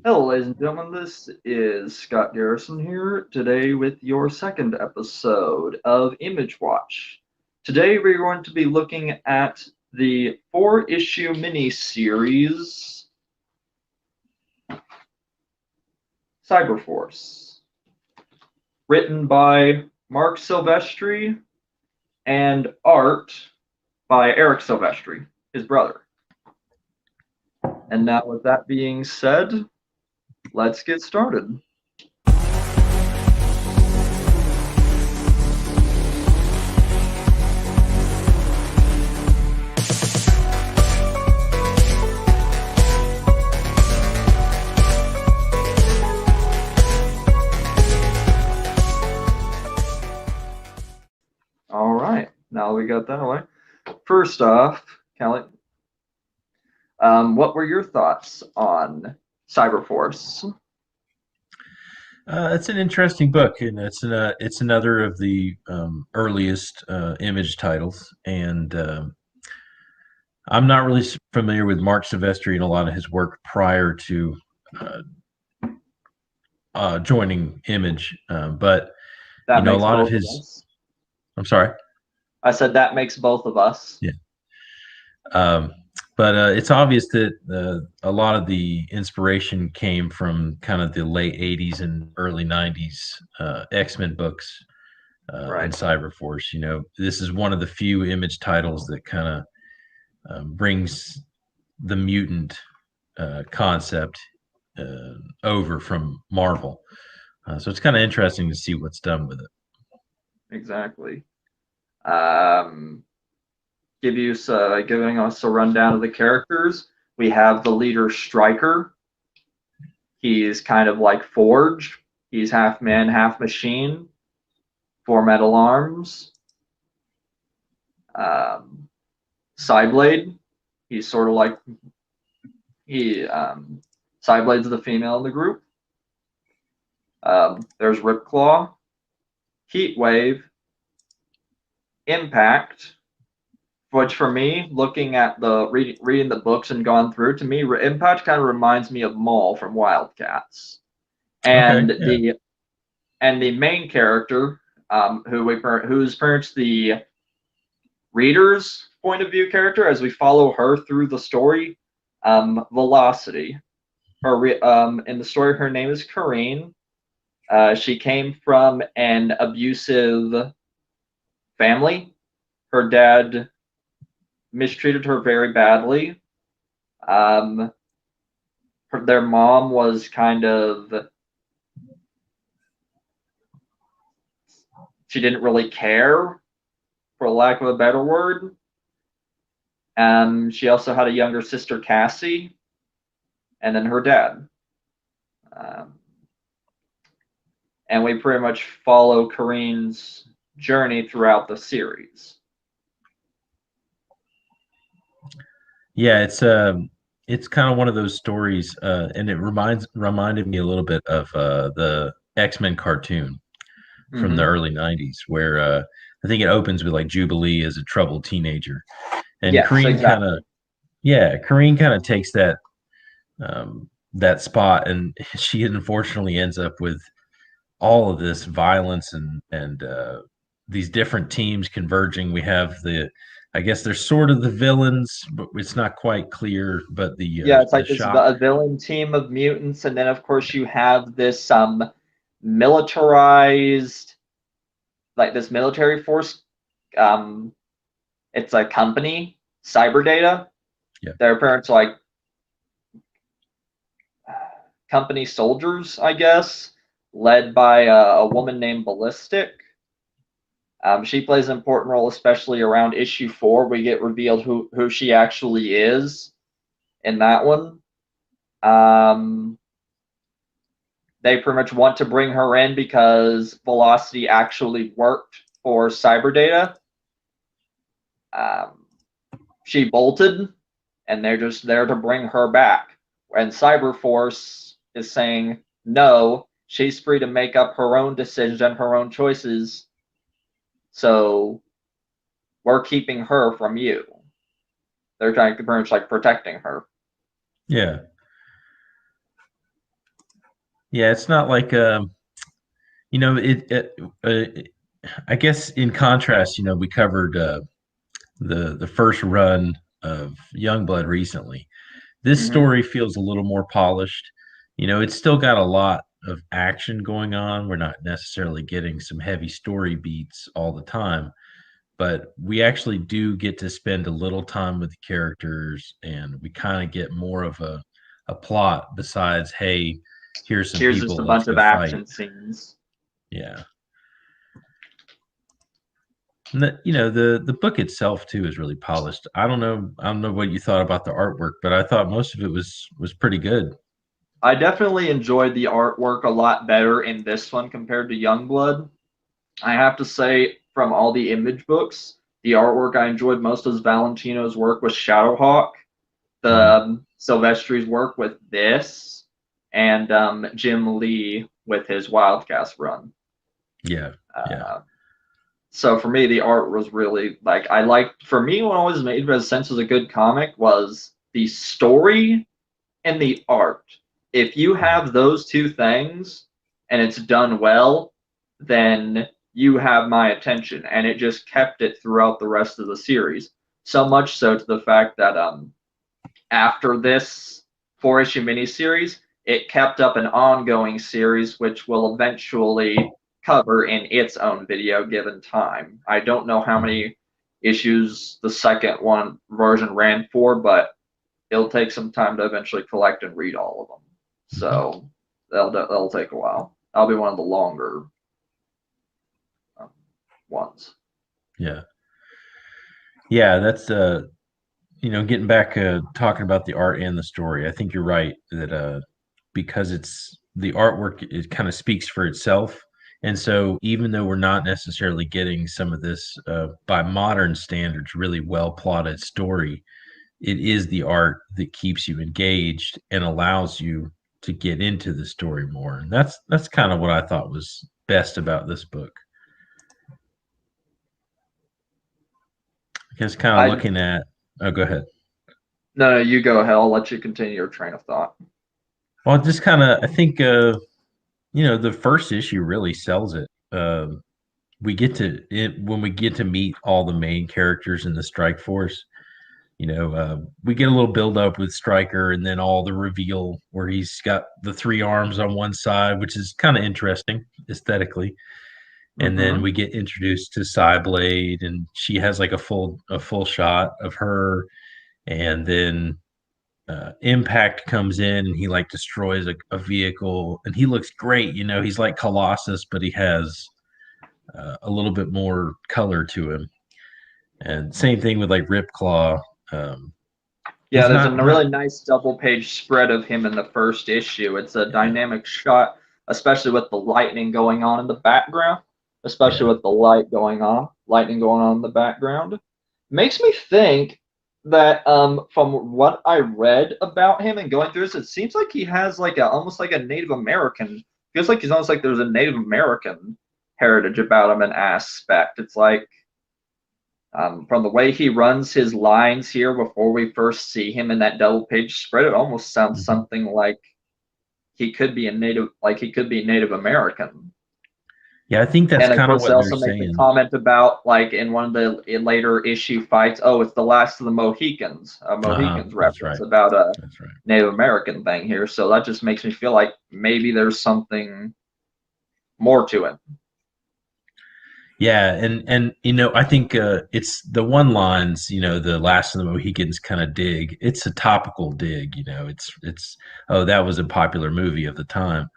Hello, ladies and gentlemen. This is Scott Garrison here today with your second episode of Image Watch. Today, we're going to be looking at the four-issue miniseries Cyberforce, written by Mark Silvestri and art by Eric Silvestri, his brother. And now, with that being said, let's get started. All right, now we got that away. First off, Kelly, what were your thoughts on Cyberforce? It's an interesting book, and it's another of the earliest Image titles. And I'm not really familiar with Mark Silvestri and a lot of his work prior to uh, joining Image, but That a makes lot of both of his. us. I'm sorry. I said that makes both of us. Yeah. Um, but it's obvious that a lot of the inspiration came from kind of the late '80s and early '90s X-Men books and Right. Cyberforce. This is one of the few Image titles that kind of brings the mutant concept over from Marvel. So it's kind of interesting to see what's done with it. Exactly. Um, giving us a rundown of the characters. We have the leader Stryker. He's kind of like Forge. He's half man, half machine. Four metal arms. Um, Cyblade. He's sort of like he. Cyblade's the female in the group. There's Ripclaw, Heatwave, Impact, which for me, looking at the reading the books and gone through, to me, Impact kind of reminds me of Maul from Wildcats, and Okay, yeah, the main character, who's pretty much the reader's point of view character as we follow her through the story, Velocity. In the story, her name is Kareen. She came from an abusive family. Her dad mistreated her very badly. Um, their mom was kind of, she didn't really care, for lack of a better word. She also had a younger sister, Cassie, and then her dad. Um, and we pretty much follow Kareen's journey throughout the series. yeah. It's kind of one of those stories, and it reminded me a little bit of the X-Men cartoon from the Mm-hmm. early '90s, where I think it opens with like Jubilee as a troubled teenager, and Yes, exactly. Kareen kind of takes that spot, and she unfortunately ends up with all of this violence and these different teams converging. We have I guess they're sort of the villains, but it's not quite clear. But Yeah, it's the like this shock, a villain team of mutants, and then of course you have this militarized, like this military force. Um, it's a company, Cyber Data. yeah, Their parents like company soldiers, I guess, led by a woman named Ballistic. She plays an important role, especially around issue 4. We get revealed who she actually is in that one. Um, they pretty much want to bring her in because Velocity actually worked for Cyberdata. Um, she bolted, and they're just there to bring her back. And Cyberforce is saying, no, she's free to make up her own decisions and her own choices. So we're keeping her from you. They're trying to pretty much like protecting her. yeah. Yeah, it's not like I guess in contrast, we covered the first run of Youngblood recently. This Hmm. story feels a little more polished. It's still got a lot of action going on. We're not necessarily getting some heavy story beats all the time, but we actually do get to spend a little time with the characters, and we kind of get more of a plot besides, hey, here's some Here's just a people, let's bunch of go fight. action scenes. Yeah. And the book itself too is really polished. I don't know what you thought about the artwork, but I thought most of it was pretty good. I definitely enjoyed the artwork a lot better in this one compared to Youngblood. I have to say, from all the Image books, the artwork I enjoyed most was Valentino's work with Shadowhawk, the Mhm. Silvestri's work with this, and Jim Lee with his Wildcast run. Yeah, yeah. Uh, so for me, the art was really like I liked. For me, what always made sense as a good comic was the story and the art. If you Mhm. have those two things and it's done well, then you have my attention. And it just kept it throughout the rest of the series. So much so to the fact that after this four-issue miniseries, it kept up an ongoing series which will eventually cover in its own video given time. I don't know how Mhm. many issues the second one version ran for, but it'll take some time to eventually collect and read all of them. Mhm. So that'll take a while. That'll be one of the longer um, ones. Yeah. Yeah, that's getting back talking about the art and the story. I think you're right that because it's the artwork, it kind of speaks for itself. And so even though we're not necessarily getting some of this by modern standards really well plotted story, it is the art that keeps you engaged and allows you to get into the story more. And that's kind of what I thought was best about this book. Because kind of I looking at, oh, go ahead. No, no, you go ahead. I'll let you continue your train of thought. Well, just kind of, I think, the first issue really sells it. We get to it when we get to meet all the main characters in the Strike Force. We get a little build up with Stryker, and then all the reveal where he's got the three arms on one side, which is kind of interesting aesthetically. And then Mm-hmm. we get introduced to Psyblade, and she has like a full shot of her, and then Impact comes in and he like destroys a vehicle, and he looks great. He's like Colossus, but he has a little bit more color to him. And same thing with like Ripclaw. Um, Yeah, he's there's a not. really nice double page spread of him in the first issue. It's a Yeah, dynamic shot, especially with the lightning going on in the background, especially yeah. with the lightning going on in the background. Makes me think that from what I read about him and going through this, it seems like he has like a almost like a Native American. Feels like he's almost like there's a Native American heritage about him and aspect. It's like from the way he runs his lines here before we first see him in that double page spread, it almost sounds Mhm. something like he could be Native American. Yeah, I think that's And of kind of course, they what they're also make the saying. comment about like in one of the later issue fights, oh, it's the last of the Mohicans, a Uh-huh. Mohicans That's reference right. about a That's right. Native American thing here. So that just makes me feel like maybe there's something more to it. Yeah, and I think it's the one lines, the last of the Mohicans kind of dig. It's a topical dig, it's oh, that was a popular movie of the time.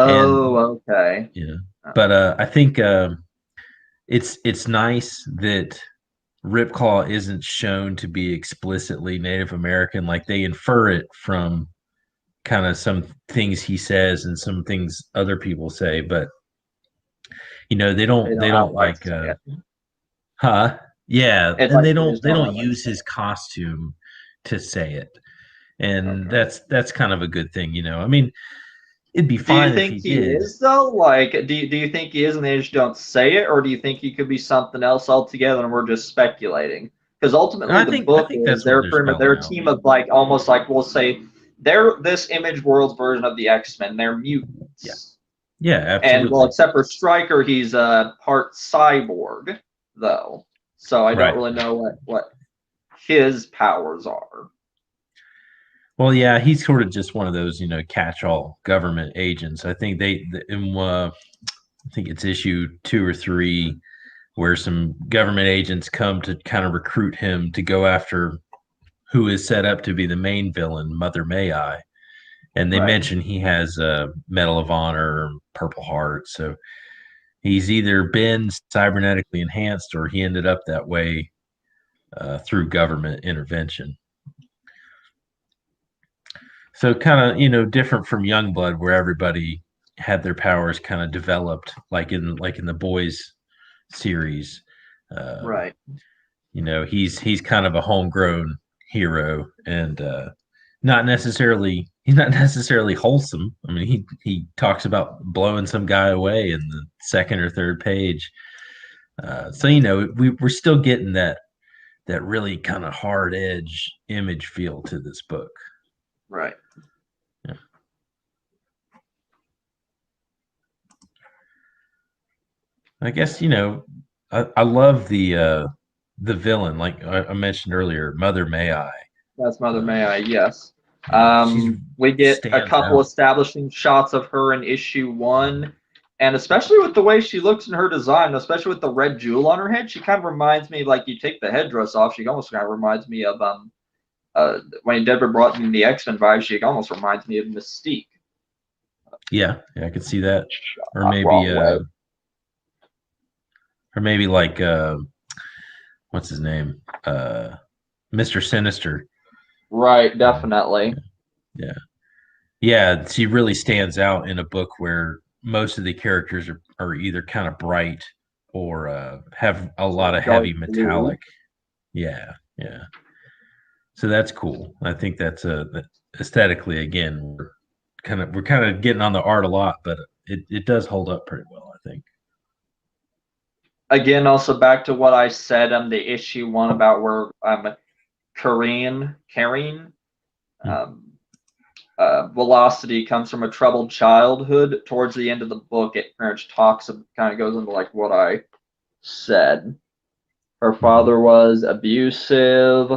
And Oh, okay. you know, Uh, but I think it's nice that Ripclaw isn't shown to be explicitly Native American. Like they infer it from kind of some things he says and some things other people say, but they they don't they don't don't outright like say it. huh? Yeah, It's and like they they don't just they don't don't outright use say his it. costume to say it. And Okay. that's kind of a good thing. I mean, it'd be Do you fine if think he he did. is though? Like, do you think he is, and they just don't say it, or do you think he could be something else altogether, and we're just speculating? Because And ultimately, I the think I book think is that's what they're they're pretty much they're spelling a out. team of like almost like we'll say they're this Image World's version of the X-Men. They're mutants, mutants. Yeah, And well, absolutely. except for Stryker, he's a part cyborg, though. So I don't Right. really know what his powers are. Well, yeah, he's sort of just one of those, catch-all government agents. I think I think it's issue 2 or 3 where some government agents come to kind of recruit him to go after who is set up to be the main villain, Mother May I. And they Right. mention he has a Medal of Honor, or Purple Heart. So he's either been cybernetically enhanced or he ended up that way through government intervention. So kind of different from Youngblood, where everybody had their powers kind of developed, like in the Boys series. Um, Right. he's kind of a homegrown hero, and he's not necessarily wholesome. I mean, he talks about blowing some guy away in the second or third page. So we're still getting that really kind of hard edge image feel to this book. Right. Yeah. I guess I love the villain, like I mentioned earlier, Mother May I. That's Mother Uh, May I, yes. she's We get a stands couple out. establishing shots of her in issue 1, and especially with the way she looks in her design, especially with the red jewel on her head, she kind of reminds me, like, you take the headdress off, she almost kind of reminds me of when Deborah brought me the X-Men vibe, she almost reminds me of Mystique. Yeah, I could see that, or Wrong way. maybe like what's his name, Mr. Sinister. Right, Uh, definitely. yeah, yeah. She really stands out in a book where most of the characters are either kind of bright or have a lot of Dark heavy blue. metallic. Yeah. So that's cool. I think that's aesthetically, again, we're kind of getting on the art a lot, but it does hold up pretty well, I think. Again, also back to what I said on the issue 1 about where Karine, Hmm. um, Velocity comes from a troubled childhood. Towards the end of the book, it pretty much kind of goes into like what I said. Her Mhm. father was abusive.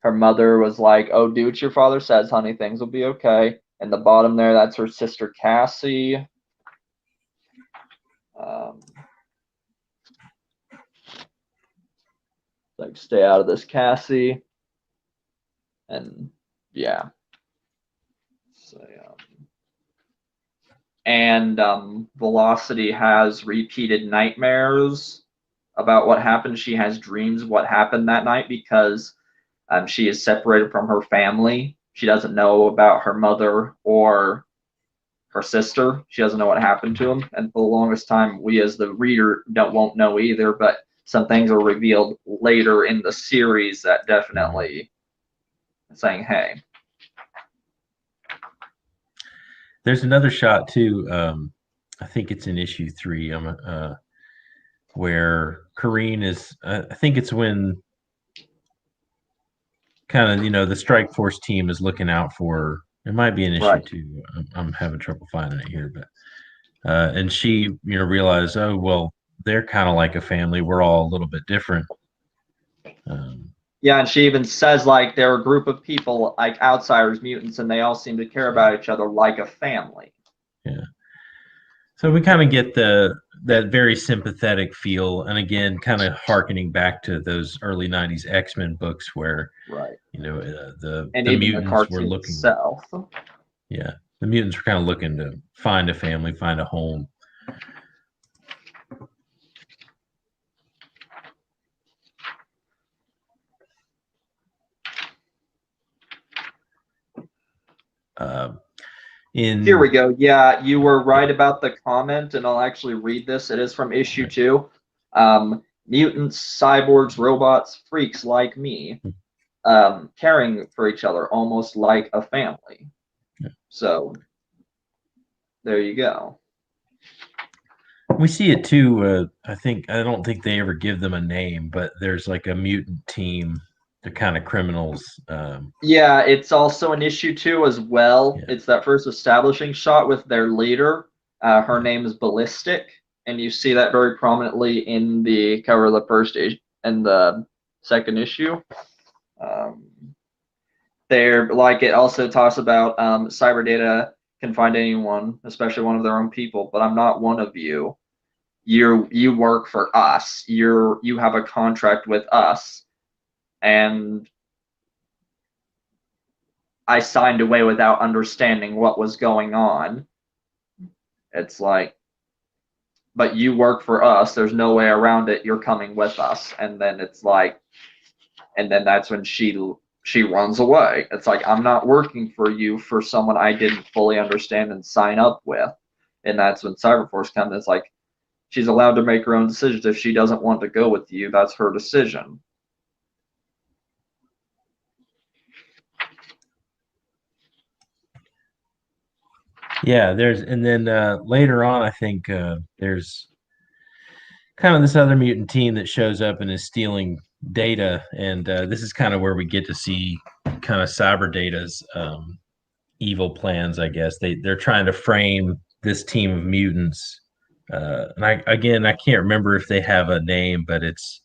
Her mother was like, "Oh, do what your father says, honey. Things will be okay." And the bottom there, that's her sister Cassie. Um, like, stay out of this, Cassie. And yeah, so and Velocity has repeated nightmares about what happened. She has dreams of what happened that night because she is separated from her family. She doesn't know about her mother or her sister. She doesn't know what happened to them, and for the longest time, we as the reader won't know either. But some things are revealed later in the series that Mhm. definitely saying, "Hey, There's another shot too. I think it's in issue 3. Where Kareen is. I think it's when kind of the Strike Force team is looking out for her. It might be an issue right, 2. I'm having trouble finding it here, but and she realized, oh well, they're kind of like a family. We're all a little bit different. Um, yeah," and she even says like they're a group of people like outsiders, mutants, and they all seem to care about each other like a family. yeah. So we kind of get that very sympathetic feel, and again, kind of harkening back to those early '90s X-Men books where Right, and the even the mutants were cartoon looking, itself. yeah, the mutants were kind of looking to find a family, find a home. Uh, Here we in go. Yeah, you were right about the comment, and I'll actually read this. It is from issue right, 2. Mutants, cyborgs, robots, freaks like me, caring for each other almost like a family. So there you go. we see it too. I don't think they ever give them a name, but there's like a mutant team. They're kind of criminals. Yeah, it's also an issue 2 as well. Yeah, It's that first establishing shot with their leader. Her name is Ballistic, and you see that very prominently in the cover of the first issue and the second issue. Um, there, like it also talks about cyber data can find anyone, especially one of their own people. But I'm not one of you. You work for us. You have a contract with us, and I signed away without understanding what was going on. It's like, but you work for us. There's no way around it. You're coming with us. And then it's like, and then that's when she runs away. It's like, I'm not working for you for someone I didn't fully understand and sign up with. And that's when Cyberforce comes. It's like, she's allowed to make her own decisions. If she doesn't want to go with you, that's her decision. Yeah, and then later on, I think there's kind of this other mutant team that shows up and is stealing data, and this is kind of where we get to see kind of Cyber Data's evil plans. I guess they're trying to frame this team of mutants. And I can't remember if they have a name, but it's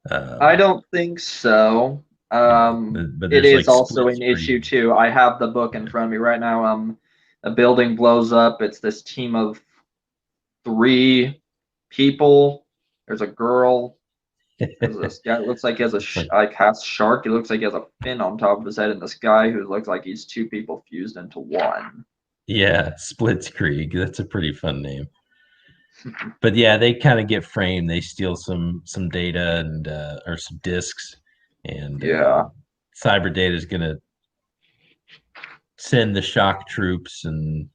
I don't think so. yeah, but It there's is like also split an issue screen. too. I have the book in Yeah. front of me right now. A building blows up. It's this team of three people. There's a girl. There's this guy. It looks like he has a It's like like half shark. He looks like he has a fin on top of his head, and this guy who looks like he's two people fused into one. yeah, Splitzkrieg. That's a pretty fun name. But yeah, they kind of get framed. They steal some data and or some discs, and Yeah, Cyber Data is going to send the shock troops and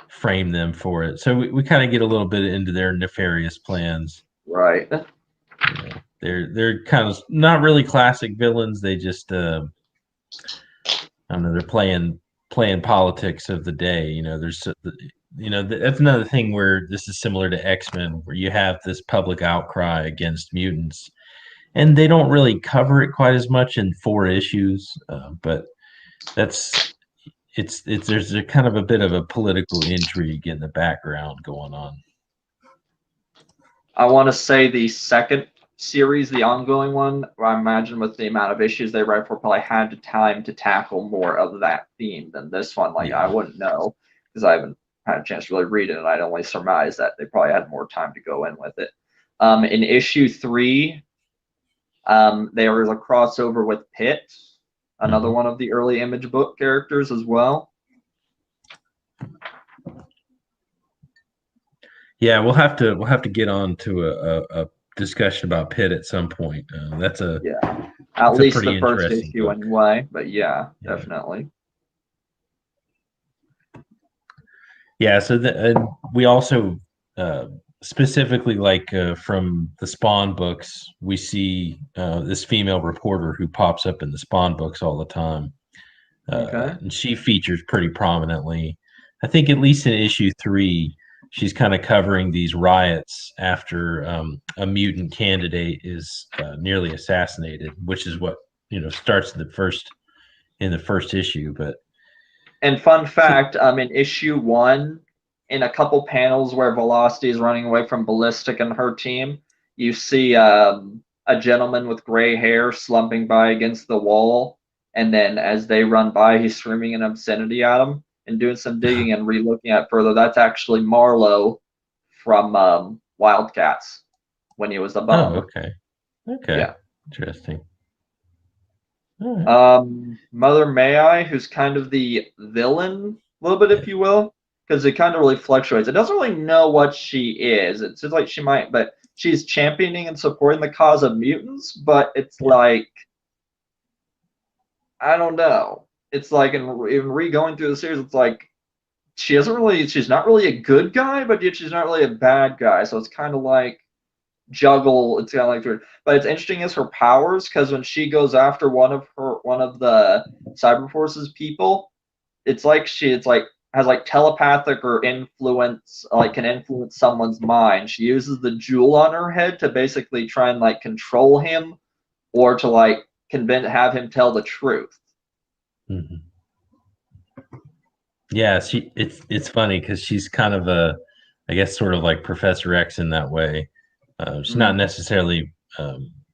frame them for it. So we kind of get a little bit into their nefarious plans. right. You know, they're kind of not really classic villains. They just I don't know. They're playing politics of the day. You know, that's another thing where this is similar to X-Men, where you have this public outcry against mutants, and they don't really cover it quite as much in 4 issues. But that's it's there's a kind of a bit of a political intrigue in the background going on. I want to say the second series, the ongoing one, I imagine with the amount of issues they write for, probably had the time to tackle more of that theme than this one. Like, I Yeah. wouldn't know because I haven't had a chance to really read it, and I'd only surmise that they probably had more time to go in with it. In issue 3, there was a crossover with Pitt, another Mhm. one of the early Image book characters as well. Yeah, we'll have to get on to a discussion about Pitt at some point. Yeah, at It's a least pretty the first interesting issue book. anyway. But yeah, Yeah. definitely. Yeah, so and we also uh, specifically like from the Spawn books, we see this female reporter who pops up in the Spawn books all the time, Okay. and she features pretty prominently. I think at least in issue 3, she's kind of covering these riots after a mutant candidate is nearly assassinated, which is what starts in the first issue. But And fun so, fact, in issue 1, in a couple panels where Velocity is running away from Ballistic and her team, you see a gentleman with gray hair slumping by against the wall, and then as they run by, he's screaming an obscenity at him. And doing some digging and re-looking at further, that's actually Marlowe from Wildcats when he was the oh, bum. okay, okay, Yeah. interesting. All right. Mother May I, who's kind of the villain, a little bit, Yeah. if you will, because it kind of really fluctuates. It doesn't really know what she is. It's just like she might, but she's championing and supporting the cause of mutants. But it's Yeah. like I don't know. It's like in re-going through the series, it's like she's not really a good guy, but yet she's not really a bad guy. So it's kind of like juggle. It's kind of like weird. But it's interesting is her powers because when she goes after one of the Cyber Forces people, it's like has like telepathic or influence, like can influence someone's mind. She uses the jewel on her head to basically try and like control him or to like convince have him tell the truth. Mhm. Yeah, it's funny because she's kind of a I guess sort of like Professor X in that way. She's not Mm, necessarily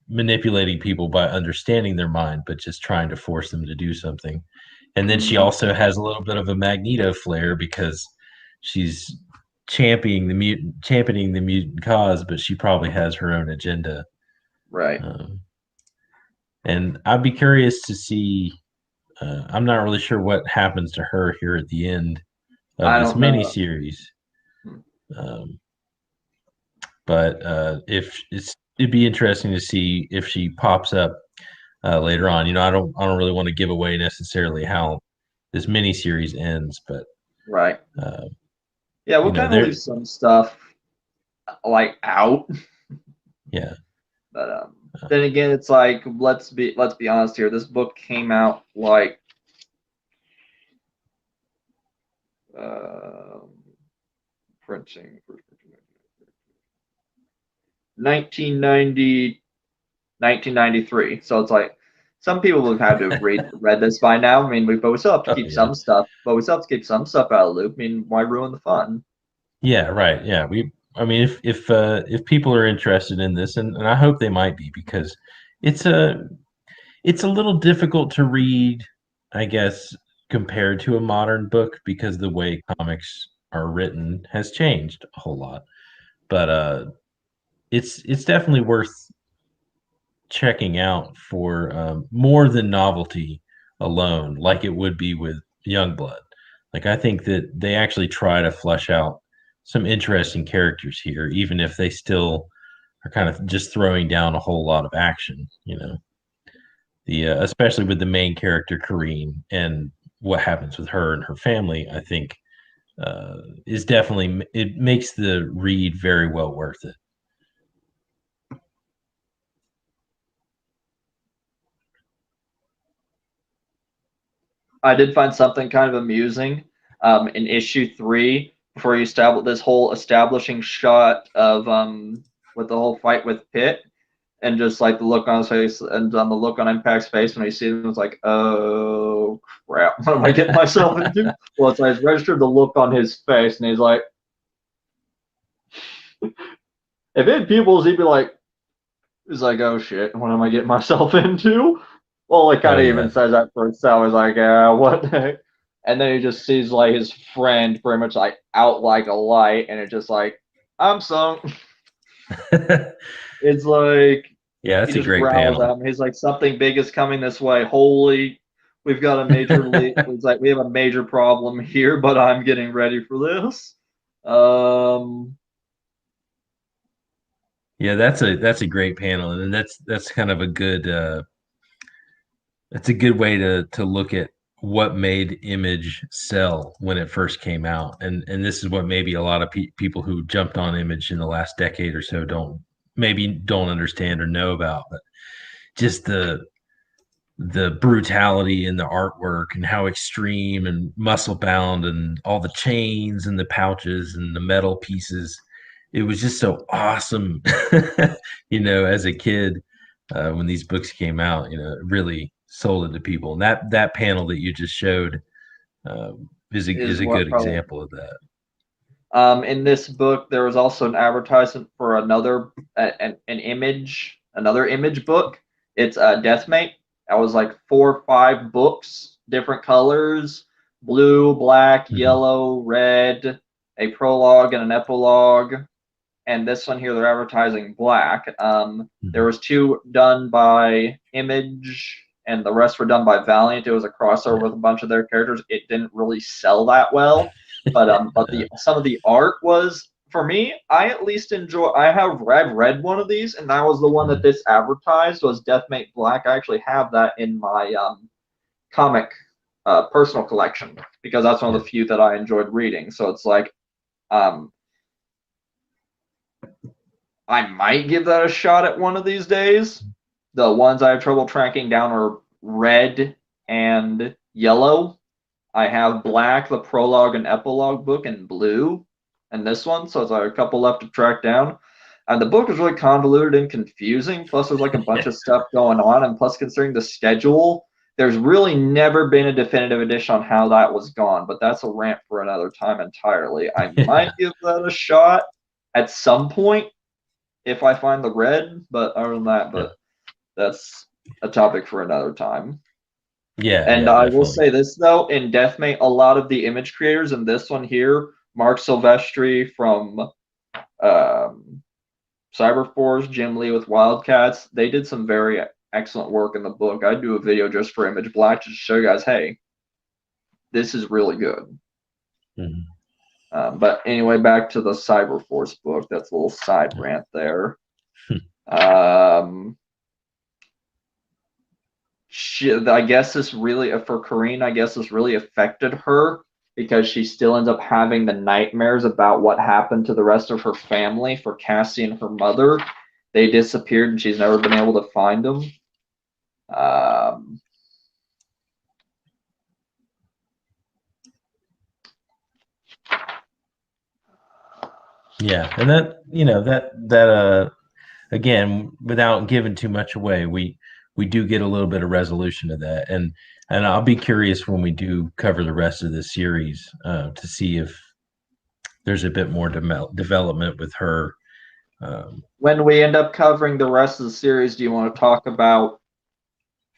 manipulating people by understanding their mind, but just trying to force them to do something. And then she mm, also has a little bit of a Magneto flair because she's championing the mutant cause, but she probably has her own agenda. right. Um, and I'd be curious to see. I'm not really sure what happens to her here at the end of I this don't know. miniseries. Hmm. Um, but if it'd be interesting to see if she pops up later on. I don't really want to give away necessarily how this miniseries ends, but Right. uh, Yeah, we'll kind of there, leave some stuff like out, yeah, but then again, it's like let's be honest here. This book came out like um printing 1990 1993. So it's like some people have had to have read this by now. I mean, but we still have to oh keep yeah, some stuff, but we still have to keep some stuff out of the loop. I mean, why ruin the fun? yeah, right, yeah. I mean, if people are interested in this, and I hope they might be, because it's a little difficult to read, I guess, compared to a modern book because the way comics are written has changed a whole lot. But it's definitely worth checking out for more than novelty alone, like it would be with Youngblood. Like I think that they actually try to flesh out some interesting characters here, even if they still are kind of just throwing down a whole lot of action. The especially with the main character Kareen and what happens with her and her family. I think is definitely it makes the read very well worth it. I did find something kind of amusing in issue 3 before you establish this whole establishing shot of with the whole fight with Pitt and just like the look on his face and on the look on Impact's face when he sees him, it's like, oh crap, what am I getting myself into? Well, it's like registered the look on his face, and he's like, if it had pupils, he'd be like, he's like, oh shit, what am I getting myself into? Well, it Oh kind of even yeah. says that for itself. He's like, what the heck? And then he just sees like his friend pretty much like out like a light, and it's just like, I'm sunk. It's like Yeah, he that's a just great growls panel. at him. He's like, something big is coming this way. Holy, we've got a major leak. It's like we have a major problem here, but I'm getting ready for this. Um, Yeah, that's a great panel, and that's kind of a good that's a good way to look at what made Image sell when it first came out, and this is what maybe a lot of people who jumped on Image in the last decade or so don't understand or know about, but just the brutality in the artwork and how extreme and muscle bound and all the chains and the pouches and the metal pieces. It was just so awesome, as a kid when these books came out. It really sold it to people. And that panel that you just showed is a is is a what good probably example of that. In this book, there was also an advertisement for another image book. It's Deathmate. That was like 4 or 5 books, different colors, blue, black, Mhm. yellow, red, a prologue and an epilogue. And this one here, they're advertising black. There Mhm. was 2 done by Image, and the rest were done by Valiant. It was a crossover with a bunch of their characters. It didn't really sell that well, but Uh, the some of the art was for me. I at least enjoy. I've read one of these, and that was the one that mhm. this advertised was Deathmate Black. I actually have that in my comic personal collection because that's one of Yeah. the few that I enjoyed reading. So it's like um, I might give that a shot at one of these days. The ones I have trouble tracking down are red and yellow. I have black, the prologue and epilogue book, and blue, and this one. So it's like a couple left to track down. And the book is really convoluted and confusing. Plus, there's like a bunch of stuff going on. And plus, considering the schedule, there's really never been a definitive edition on how that was gone, but that's a rant for another time entirely. I might give that a shot at some point if I find the red, but other than that, but that's a topic for another time. Yeah, And yeah, I will definitely. say this though, in Deathmate, a lot of the image creators in this one here, Mark Silvestri from Cyberforce, Jim Lee with Wildcats, they did some very excellent work in the book. I'd do a video just for Image Black to show you guys, hey, this is really good. Mhm. But anyway, back to the Cyberforce book. That's a little side rant there. I guess this really, for Kareen, I guess this really affected her because she still ends up having the nightmares about what happened to the rest of her family. For Cassie and her mother, they disappeared and she's never been able to find them. Um, Yeah, and that again, without giving too much away, we do get a little bit of resolution to that, and I'll be curious when we do cover the rest of the series to see if there's a bit more development with her. when we end up covering the rest of the series, do you want to talk about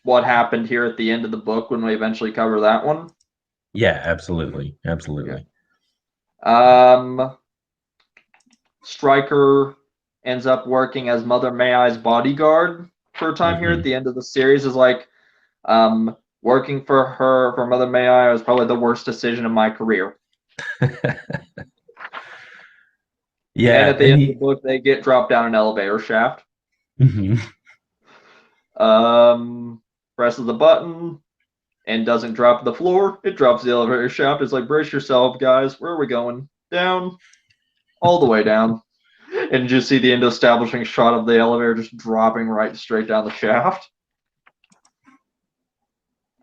what happened here at the end of the book when we eventually cover that one? Yeah, absolutely, absolutely. Yeah. Stryker ends up working as Mother May I's bodyguard for a time here at the end of the series. Is like working for her for Mother May I was probably the worst decision of my career. And Yeah, at the and end of the book, they get dropped down an elevator shaft. mhm. Presses the button and doesn't drop the floor. It drops the elevator shaft. It's like, brace yourself, guys. Where are we going? Down, all the way down. And just see the end establishing shot of the elevator just dropping right straight down the shaft.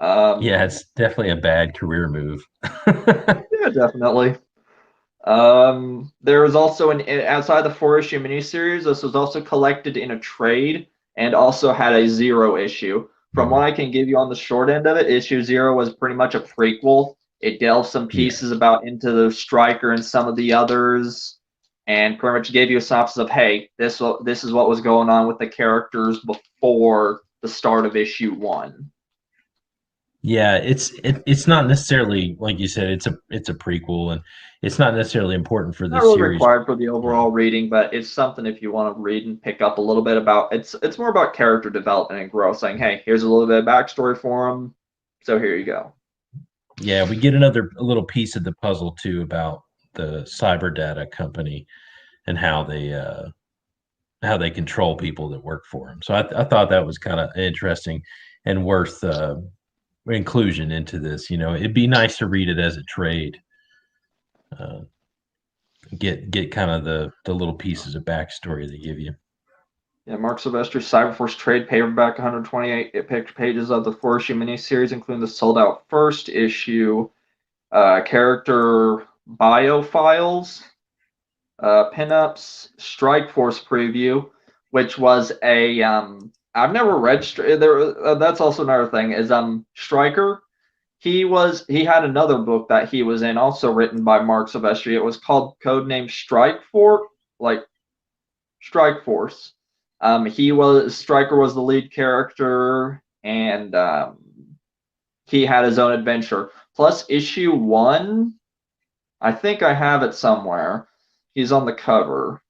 Yeah, it's definitely a bad career move. Yeah, definitely. There was also an outside the 4-issue miniseries. This was also collected in a trade and also had a zero issue. From what I can give you on the short end of it, issue zero was pretty much a prequel. It delved some Yeah. pieces about into the Striker and some of the others, and pretty much gave you a synopsis of, hey, this is what was going on with the characters before the start of issue one. Yeah, it's not necessarily like you said. It's a prequel, and it's not necessarily important for Not the really series. required for the overall reading, but it's something if you want to read and pick up a little bit about. It's more about character development and growth. Saying, hey, here's a little bit of backstory for him, so here you go. Yeah, we get a little piece of the puzzle too about the cyber data company and how they control people that work for them. So I thought that was kind of interesting and worth inclusion into this. You know, it'd be nice to read it as a trade. Uh, get kind of the little pieces of backstory they give you. Yeah, Mark Silvestri's Cyberforce trade paperback, 128 pages of the 4-issue miniseries, including the sold-out first issue, character bio files, pinups, Strike Force preview, which was a I've never read there. That's also another thing is Striker. He had another book that he was in, also written by Mark Silvestri. It was called Codename Strike Force, like Strike Force. Striker was the lead character, and he had his own adventure. Plus, issue one, I think I have it somewhere. He's on the cover.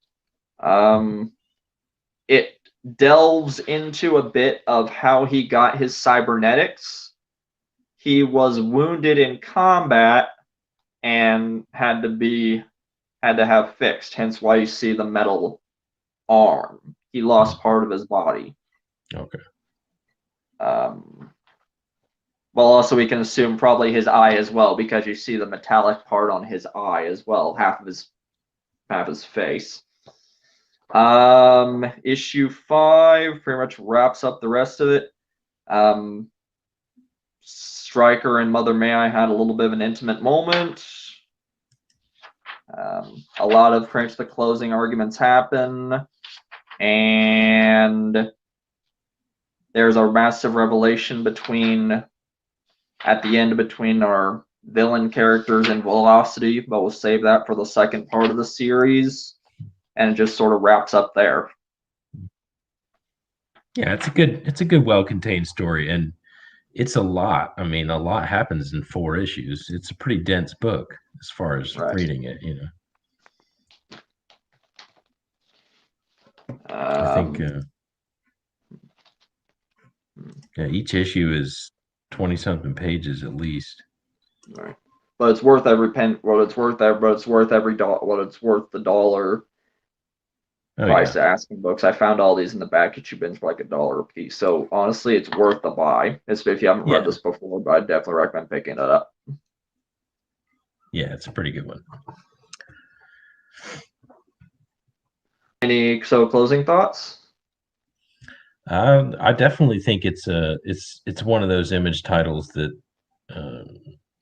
It delves into a bit of how he got his cybernetics. He was wounded in combat and had to have fixed. Hence why you see the metal arm. He lost part of his body. Okay. Well, also we can assume probably his eye as well because you see the metallic part on his eye as well, half of his face. Issue 5 pretty much wraps up the rest of it. Stryker and Mother May I had a little bit of an intimate moment. A lot of pretty the closing arguments happen, and there's a massive revelation between at the end between our villain characters and Velocity, but we'll save that for the second part of the series, and it just sort of wraps up there. Yeah, it's a good, well-contained story, and it's a lot. I mean, a lot happens in 4 issues. It's a pretty dense book as far as Right. reading it, you know. I think yeah, each issue is 20-something pages at least. Right. But it's worth every pen. What it's worth. But it's worth every dollar. What it's worth the dollar price to asking books. I found all these in the back issue bins for like $1 a piece. So honestly, it's worth the buy. It's if you haven't read this before, but I definitely recommend picking it up. Yeah, it's a pretty good one. Any closing thoughts? I definitely think it's one of those Image titles that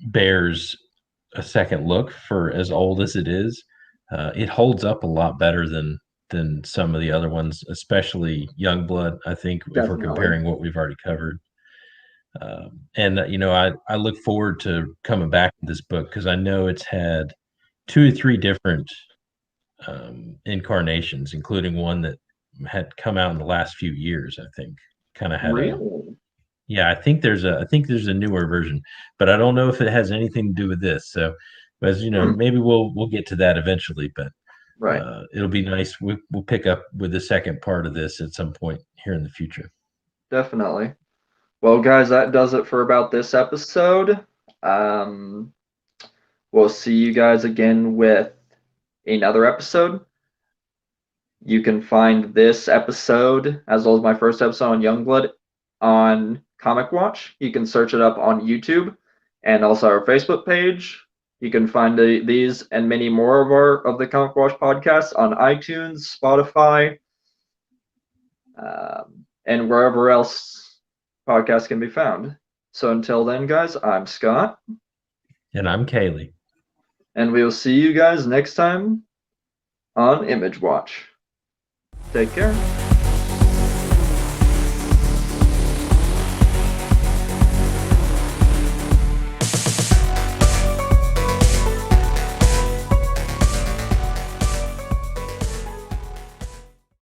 bears a second look for as old as it is. It holds up a lot better than some of the other ones, especially Youngblood. I think if we're comparing what we've already covered. And you know, I look forward to coming back to this book because I know it's had 2 or 3 different incarnations, including one that had come out in the last few years. I think kind of had yeah. I think there's a newer version, but I don't know if it has anything to do with this. So, as you know, maybe we'll get to that eventually. But it'll be nice. We'll pick up with the second part of this at some point here in the future. Definitely. Well, guys, that does it for about this episode. We'll see you guys again with another episode. You can find this episode, as well as my first episode on Youngblood, on Comic Watch. You can search it up on YouTube and also our Facebook page. You can find these and many more of the Comic Watch podcasts on iTunes, Spotify, and wherever else podcasts can be found. So until then, guys, I'm Scott. And I'm Kaylee. And we will see you guys next time on Image Watch. Take care.